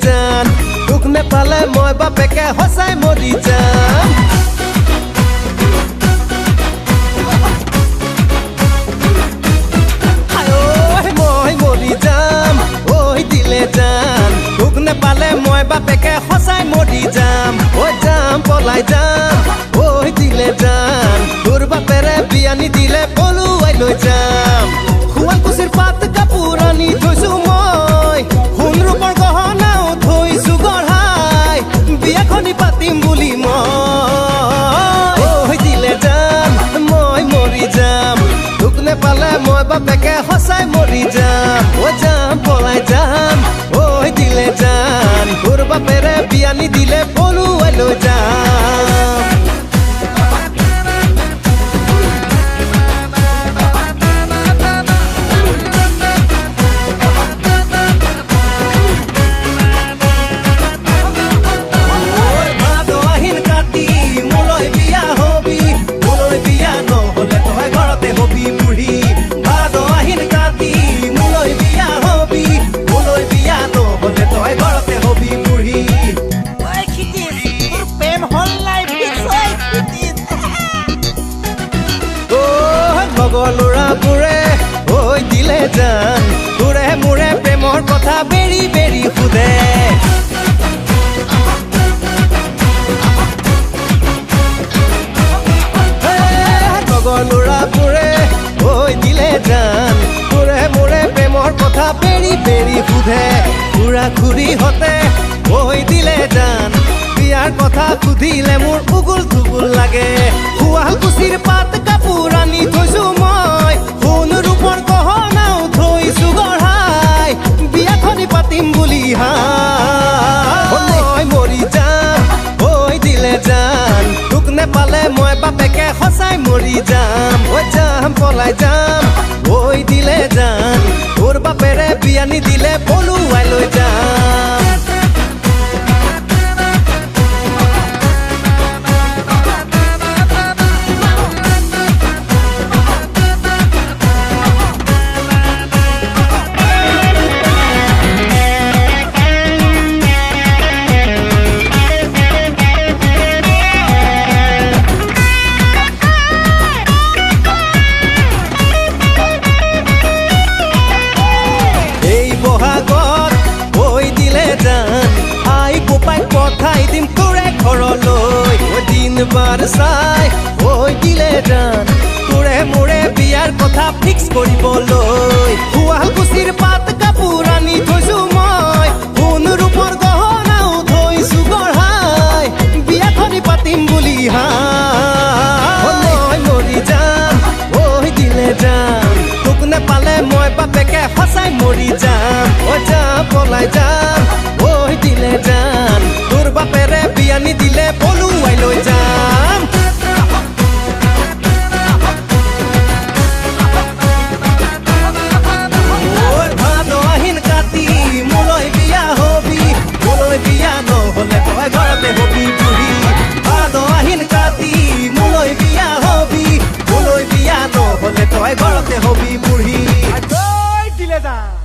জান দুখ নেপালে মই বাপেকে হসাই মৰি যাম মই মৰি যাম ঐ দিলে জান দুখ নেপালে মই বাপেকে হসাই মৰি যাম ঐ যাম পলাই যাম ঐ দিলে জান তোৰ বাপেৰে বিয়ানি দিলে পলুৱাই লৈ যাম শুৱালকুছিৰ পাত কাপোৰ আনি থৈছো মই সোণ ৰূপৰ গহনা পাতিম বুলি মই দিলে যাম মই মৰি যাম দুখ নেপালে মই বাপেকে সঁচাই মৰি যাম ঐ যাম পলাই যাম ঐ দিলে যাম তোৰ বাপেৰে বিয়ানি দিলে পলুৱাই লৈ যাম ল'ৰাবোৰে ঐ দিলে জান তোৰে মোৰে প্ৰেমৰ কথা বেৰি বেৰি সোধে ল'ৰাবোৰে ঐ দিলে জান তোৰে মোৰে প্ৰেমৰ কথা বেৰি বেৰি সোধে খুৰা খুৰীহঁতে ঐ দিলে জান বিয়াৰ কথা সুধিলে মোৰ উগুল থুগুল লাগে শুৱালকুছিৰ পাত কাপোৰ আনি থৈছো মই সোণ ৰূপৰ গহনাও থৈছো গঢ়াই বিয়াখনি পাতিম বুলি মই মৰি যাম ঐ দিলে জান দুখ নেপালে মই বাপেকে সঁচাই মৰি যাম ঐ যাম পলাই যাম ঐ দিলে জান তোৰ বাপেৰে বিয়ানি দিলে পলুৱাই লৈ যাম পঠাই দিম তোৰে ঘৰলৈ দিন বাৰ চাই ঐ দিলে জান তোৰে মোৰে বিয়াৰ কথা ফিক্স কৰিবলৈ শুৱালকুছিৰ পাত কাপোৰ আনি থৈছো মই সোণ ৰূপৰ গহনাও থৈছো গঢ়াই বিয়াখনি পাতিম বুলি মই মৰি যাম ঐ দিলে জান তোক নেপালে মই বাপেকে সঁচাই মৰি যাম ঐ যাম পলাই যাম ঐ দিলে জান তোৰ বাপেৰে বিয়ানি দিলে পলুৱাই লৈ যাম ভাদ আহিন কাতি মোলৈ বিয়া হবি মোলৈ বিয়া নহলে তই ঘৰতে হবি বুঢ়ী ভাদ আহিন কাতি মোলৈ বিয়া হবি মোলৈ বিয়া নহলে তই ঘৰতে হবি বুঢ়ী দিলে যাম